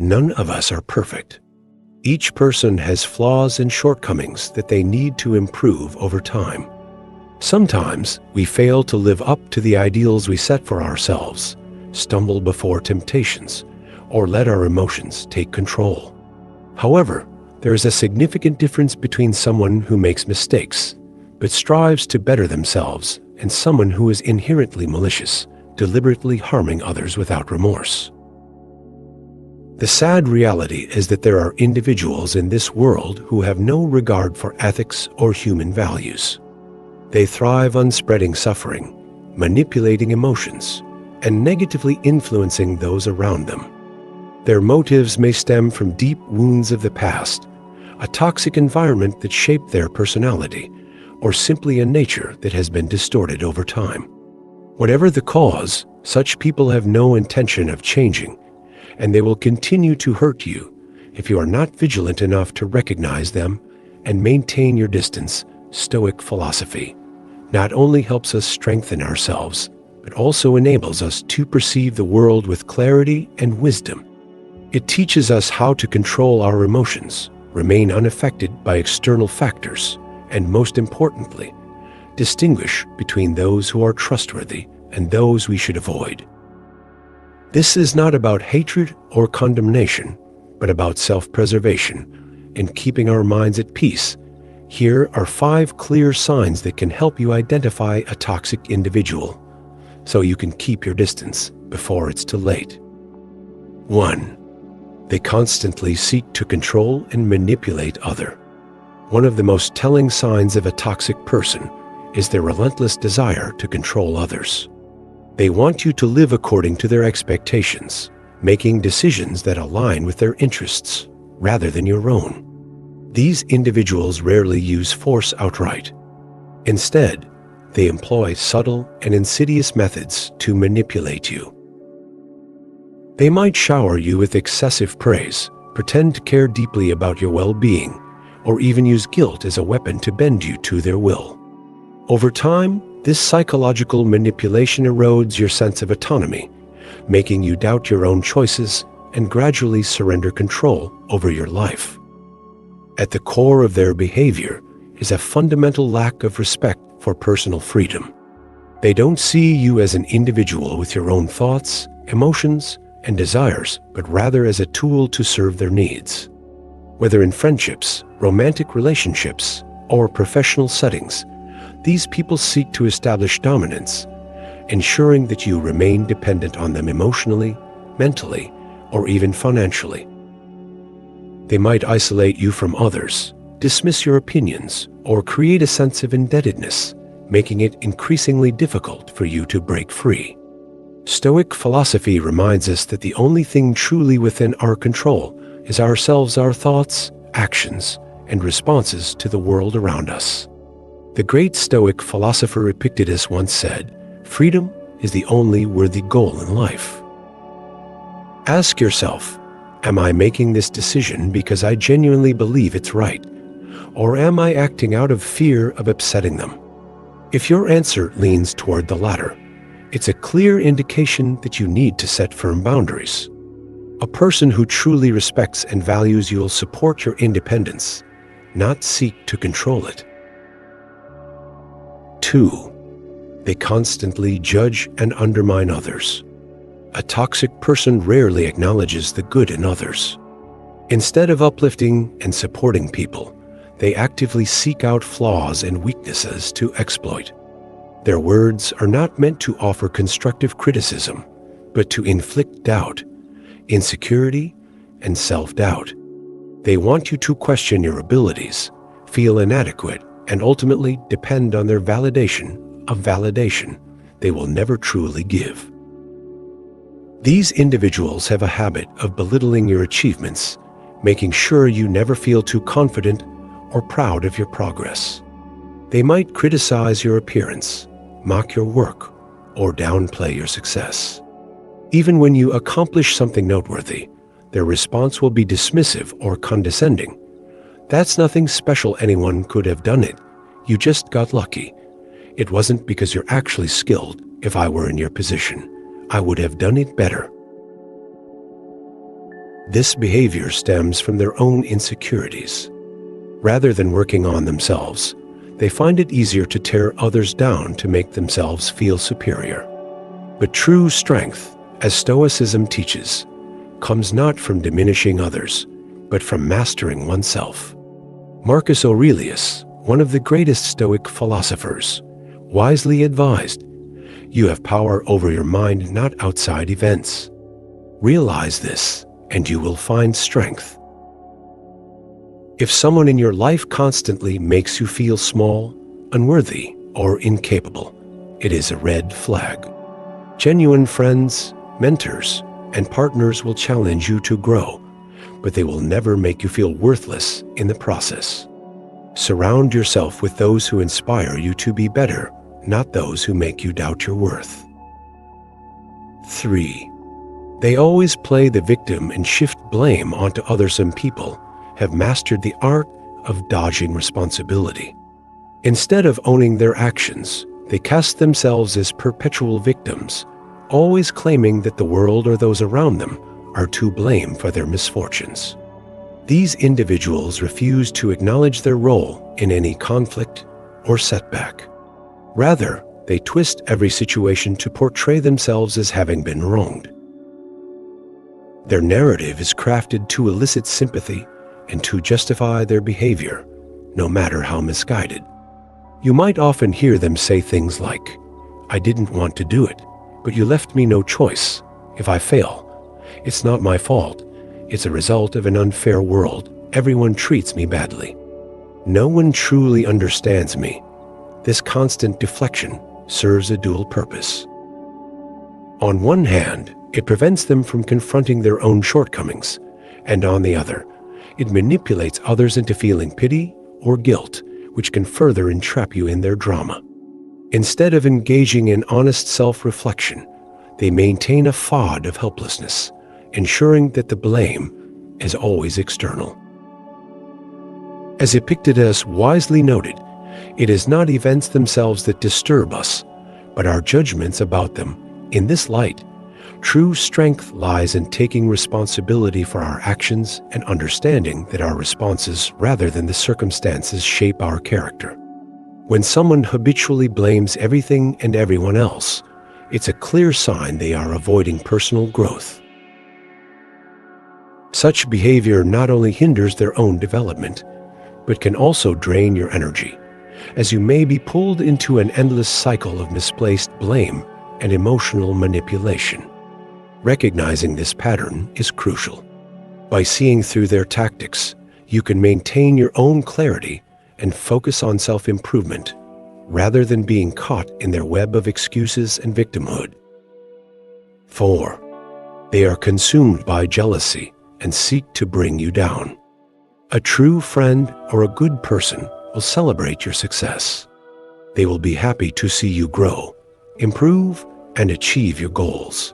None of us are perfect. Each person has flaws and shortcomings that they need to improve over time. Sometimes we fail to live up to the ideals we set for ourselves, stumble before temptations, or let our emotions take control. However, there is a significant difference between someone who makes mistakes but strives to better themselves and someone who is inherently malicious, deliberately harming others without remorse. The sad reality is that there are individuals in this world who have no regard for ethics or human values. They thrive on spreading suffering, manipulating emotions, and negatively influencing those around them. Their motives may stem from deep wounds of the past, a toxic environment that shaped their personality, or simply a nature that has been distorted over time. Whatever the cause, such people have no intention of changing, and they will continue to hurt you if you are not vigilant enough to recognize them and maintain your distance. Stoic philosophy not only helps us strengthen ourselves, but also enables us to perceive the world with clarity and wisdom. It teaches us how to control our emotions, remain unaffected by external factors, and most importantly, distinguish between those who are trustworthy and those we should avoid. This is not about hatred or condemnation, but about self-preservation and keeping our minds at peace. Here are 5 clear signs that can help you identify a toxic individual, so you can keep your distance before it's too late. 1. They constantly seek to control and manipulate others. One of the most telling signs of a toxic person is their relentless desire to control others. They want you to live according to their expectations, making decisions that align with their interests rather than your own. These individuals rarely use force outright. Instead, they employ subtle and insidious methods to manipulate you. They might shower you with excessive praise, pretend to care deeply about your well-being, or even use guilt as a weapon to bend you to their will. Over time, this psychological manipulation erodes your sense of autonomy, making you doubt your own choices and gradually surrender control over your life. At the core of their behavior is a fundamental lack of respect for personal freedom. They don't see you as an individual with your own thoughts, emotions, and desires, but rather as a tool to serve their needs. Whether in friendships, romantic relationships, or professional settings, these people seek to establish dominance, ensuring that you remain dependent on them emotionally, mentally, or even financially. They might isolate you from others, dismiss your opinions, or create a sense of indebtedness, making it increasingly difficult for you to break free. Stoic philosophy reminds us that the only thing truly within our control is ourselves, our thoughts, actions, and responses to the world around us. The great Stoic philosopher Epictetus once said, "Freedom is the only worthy goal in life." Ask yourself, am I making this decision because I genuinely believe it's right? Or am I acting out of fear of upsetting them? If your answer leans toward the latter, it's a clear indication that you need to set firm boundaries. A person who truly respects and values you will support your independence, not seek to control it. 2. They constantly judge and undermine others. A toxic person rarely acknowledges the good in others. Instead of uplifting and supporting people, they actively seek out flaws and weaknesses to exploit. Their words are not meant to offer constructive criticism, but to inflict doubt, insecurity, and self-doubt. They want you to question your abilities, feel inadequate, and ultimately depend on their validation they will never truly give. These individuals have a habit of belittling your achievements, making sure you never feel too confident or proud of your progress. They might criticize your appearance, mock your work, or downplay your success. Even when you accomplish something noteworthy, their response will be dismissive or condescending. "That's nothing special, anyone could have done it. You just got lucky. It wasn't because you're actually skilled. If I were in your position, I would have done it better." This behavior stems from their own insecurities. Rather than working on themselves, they find it easier to tear others down to make themselves feel superior. But true strength, as Stoicism teaches, comes not from diminishing others, but from mastering oneself. Marcus Aurelius, one of the greatest Stoic philosophers, wisely advised, "You have power over your mind, not outside events. Realize this, and you will find strength." If someone in your life constantly makes you feel small, unworthy, or incapable, it is a red flag. Genuine friends, mentors, and partners will challenge you to grow, but they will never make you feel worthless in the process. Surround yourself with those who inspire you to be better, not those who make you doubt your worth. 3. They always play the victim and shift blame onto others, and people have mastered the art of dodging responsibility. Instead of owning their actions, they cast themselves as perpetual victims, always claiming that the world or those around them are to blame for their misfortunes. These individuals refuse to acknowledge their role in any conflict or setback. Rather, they twist every situation to portray themselves as having been wronged. Their narrative is crafted to elicit sympathy and to justify their behavior, no matter how misguided. You might often hear them say things like, "I didn't want to do it, but you left me no choice. If I fail, it's not my fault. It's a result of an unfair world. Everyone treats me badly. No one truly understands me." This constant deflection serves a dual purpose. On one hand, it prevents them from confronting their own shortcomings, and on the other, it manipulates others into feeling pity or guilt, which can further entrap you in their drama. Instead of engaging in honest self-reflection, they maintain a facade of helplessness, ensuring that the blame is always external. As Epictetus wisely noted, it is not events themselves that disturb us, but our judgments about them. In this light, true strength lies in taking responsibility for our actions and understanding that our responses rather than the circumstances shape our character. When someone habitually blames everything and everyone else, it's a clear sign they are avoiding personal growth. Such behavior not only hinders their own development, but can also drain your energy, as you may be pulled into an endless cycle of misplaced blame and emotional manipulation. Recognizing this pattern is crucial. By seeing through their tactics, you can maintain your own clarity and focus on self-improvement, rather than being caught in their web of excuses and victimhood. 4. They are consumed by jealousy and seek to bring you down. A true friend or a good person will celebrate your success. They will be happy to see you grow, improve, and achieve your goals.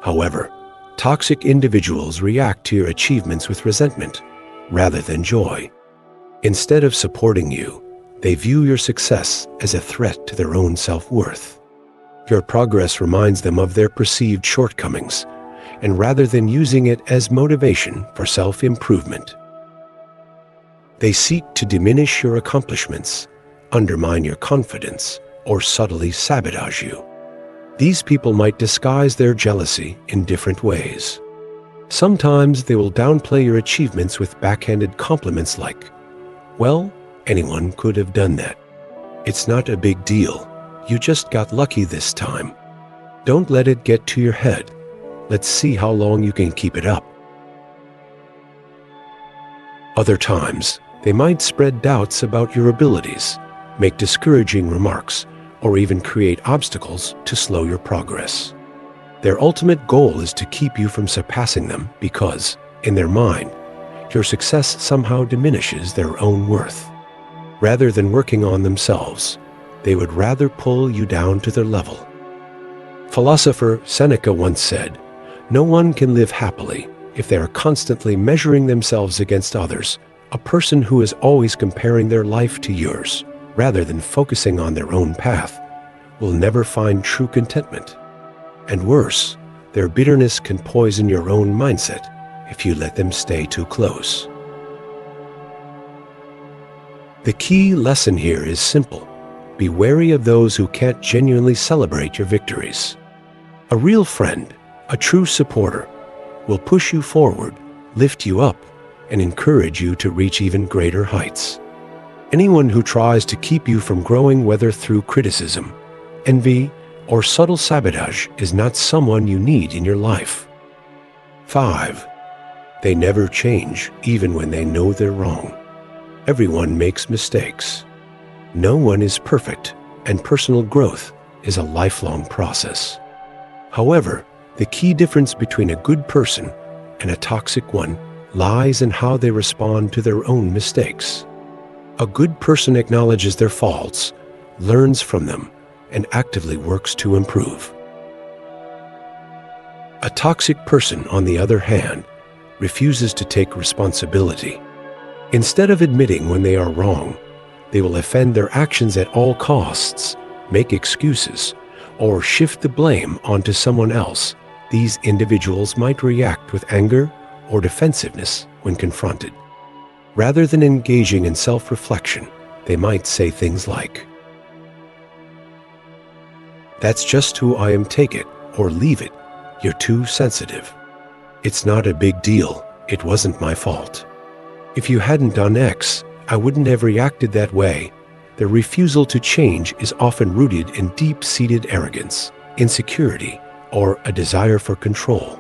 However, toxic individuals react to your achievements with resentment rather than joy. Instead of supporting you, they view your success as a threat to their own self-worth. Your progress reminds them of their perceived shortcomings, and rather than using it as motivation for self-improvement, they seek to diminish your accomplishments, undermine your confidence, or subtly sabotage you. These people might disguise their jealousy in different ways. Sometimes they will downplay your achievements with backhanded compliments like, "Well, anyone could have done that. It's not a big deal. You just got lucky this time. Don't let it get to your head. Let's see how long you can keep it up." Other times, they might spread doubts about your abilities, make discouraging remarks, or even create obstacles to slow your progress. Their ultimate goal is to keep you from surpassing them because, in their mind, your success somehow diminishes their own worth. Rather than working on themselves, they would rather pull you down to their level. Philosopher Seneca once said, "No one can live happily if they are constantly measuring themselves against others. A person who is always comparing their life to yours, rather than focusing on their own path, will never find true contentment. And worse, their bitterness can poison your own mindset, if you let them stay too close. The key lesson here is simple. Be wary of those who can't genuinely celebrate your victories. A real friend, a true supporter, will push you forward, lift you up, and encourage you to reach even greater heights. Anyone who tries to keep you from growing, whether through criticism, envy, or subtle sabotage, is not someone you need in your life. 5. They never change, even when they know they're wrong. Everyone makes mistakes. No one is perfect, and personal growth is a lifelong process. However, the key difference between a good person and a toxic one lies in how they respond to their own mistakes. A good person acknowledges their faults, learns from them, and actively works to improve. A toxic person, on the other hand, refuses to take responsibility. Instead of admitting when they are wrong, they will defend their actions at all costs, make excuses, or shift the blame onto someone else. These individuals might react with anger or defensiveness when confronted. Rather than engaging in self-reflection, they might say things like, "That's just who I am, take it or leave it. You're too sensitive. It's not a big deal. It wasn't my fault. If you hadn't done X, I wouldn't have reacted that way." Their refusal to change is often rooted in deep-seated arrogance, insecurity, or a desire for control.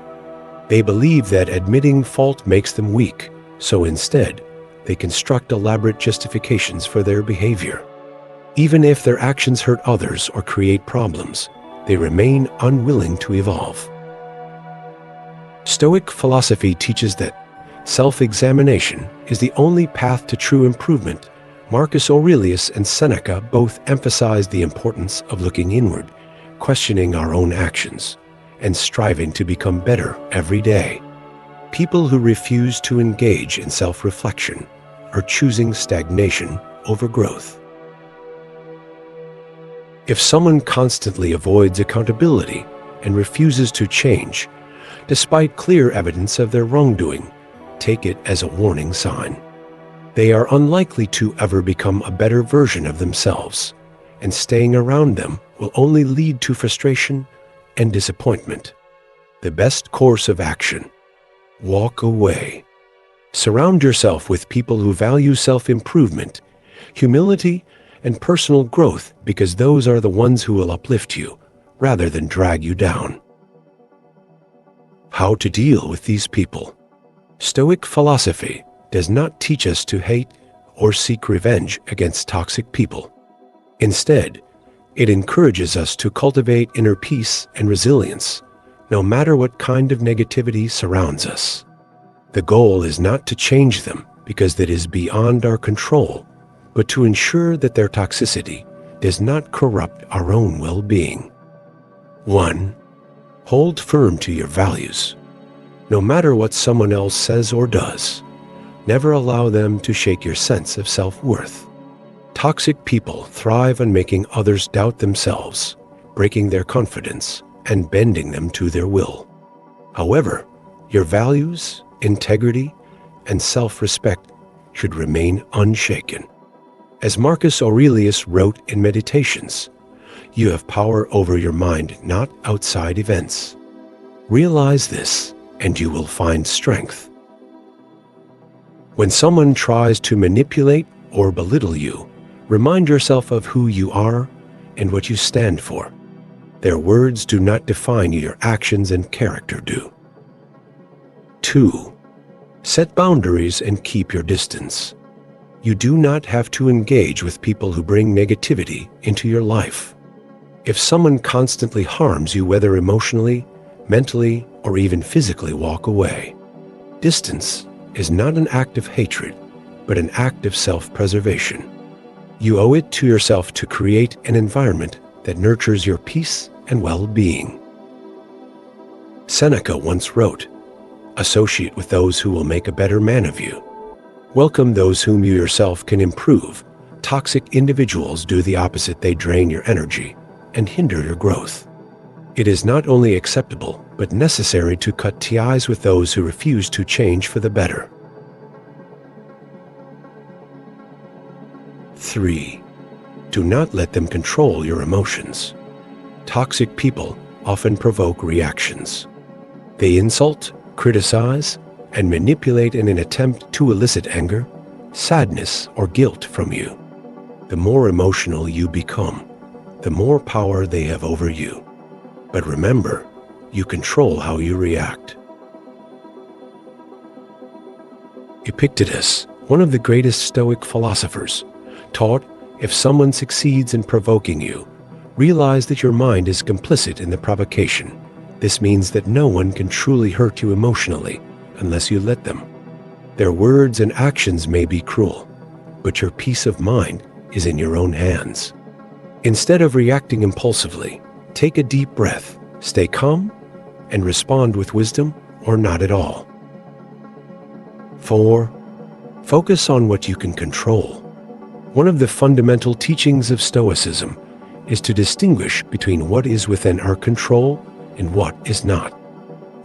They believe that admitting fault makes them weak, so instead, they construct elaborate justifications for their behavior. Even if their actions hurt others or create problems, they remain unwilling to evolve. Stoic philosophy teaches that self-examination is the only path to true improvement. Marcus Aurelius and Seneca both emphasized the importance of looking inward, questioning our own actions, and striving to become better every day. People who refuse to engage in self-reflection are choosing stagnation over growth. If someone constantly avoids accountability and refuses to change, despite clear evidence of their wrongdoing, take it as a warning sign. They are unlikely to ever become a better version of themselves, and staying around them will only lead to frustration and disappointment. The best course of action: walk away. Surround yourself with people who value self-improvement, humility, and personal growth, because those are the ones who will uplift you rather than drag you down. How to deal with these people? Stoic philosophy does not teach us to hate or seek revenge against toxic people. Instead, it encourages us to cultivate inner peace and resilience, no matter what kind of negativity surrounds us. The goal is not to change them, because that is beyond our control, but to ensure that their toxicity does not corrupt our own well-being. 1. Hold firm to your values. No matter what someone else says or does, never allow them to shake your sense of self-worth. Toxic people thrive on making others doubt themselves, breaking their confidence, and bending them to their will. However, your values, integrity, and self-respect should remain unshaken. As Marcus Aurelius wrote in Meditations, "You have power over your mind, not outside events." Realize this, and you will find strength. When someone tries to manipulate or belittle you, remind yourself of who you are and what you stand for. Their words do not define you, your actions and character do. 2. Set boundaries and keep your distance. You do not have to engage with people who bring negativity into your life. If someone constantly harms you, whether emotionally, mentally, or even physically, walk away. Distance is not an act of hatred, but an act of self-preservation. You owe it to yourself to create an environment that nurtures your peace and well-being. Seneca once wrote, "Associate with those who will make a better man of you. Welcome those whom you yourself can improve." Toxic individuals do the opposite. They drain your energy and hinder your growth. It is not only acceptable, but necessary to cut ties with those who refuse to change for the better. 3. Do not let them control your emotions. Toxic people often provoke reactions. They insult, criticize, and manipulate in an attempt to elicit anger, sadness, or guilt from you. The more emotional you become, the more power they have over you. But remember, you control how you react. Epictetus, one of the greatest Stoic philosophers, taught if someone succeeds in provoking you, realize that your mind is complicit in the provocation. This means that no one can truly hurt you emotionally unless you let them. Their words and actions may be cruel, but your peace of mind is in your own hands. Instead of reacting impulsively, take a deep breath, stay calm, and respond with wisdom or not at all. 4. Focus on what you can control. One of the fundamental teachings of Stoicism is to distinguish between what is within our control and what is not.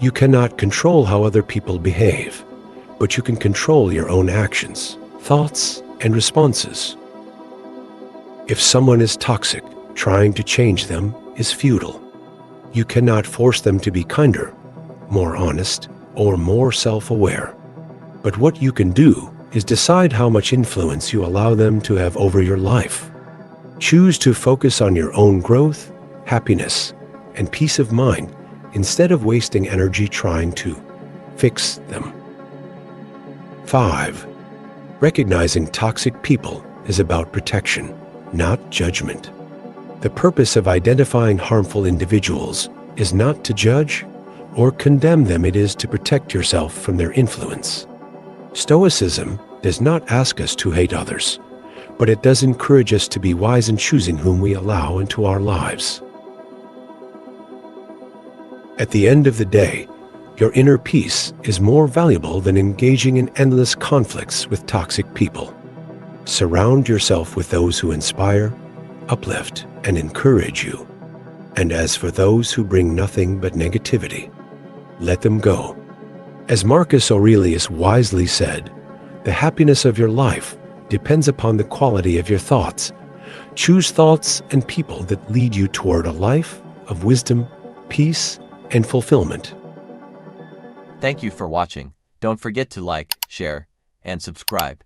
You cannot control how other people behave, but you can control your own actions, thoughts, and responses. If someone is toxic, trying to change them is futile. You cannot force them to be kinder, more honest, or more self-aware. But what you can do is decide how much influence you allow them to have over your life. Choose to focus on your own growth, happiness, and peace of mind instead of wasting energy trying to fix them. 5. Recognizing toxic people is about protection, not judgment. The purpose of identifying harmful individuals is not to judge or condemn them, it is to protect yourself from their influence. Stoicism does not ask us to hate others, but it does encourage us to be wise in choosing whom we allow into our lives. At the end of the day, your inner peace is more valuable than engaging in endless conflicts with toxic people. Surround yourself with those who inspire, uplift, and encourage you. And as for those who bring nothing but negativity, let them go. As Marcus Aurelius wisely said, the happiness of your life depends upon the quality of your thoughts. Choose thoughts and people that lead you toward a life of wisdom, peace, and fulfillment. Thank you for watching. Don't forget to like, share, and subscribe.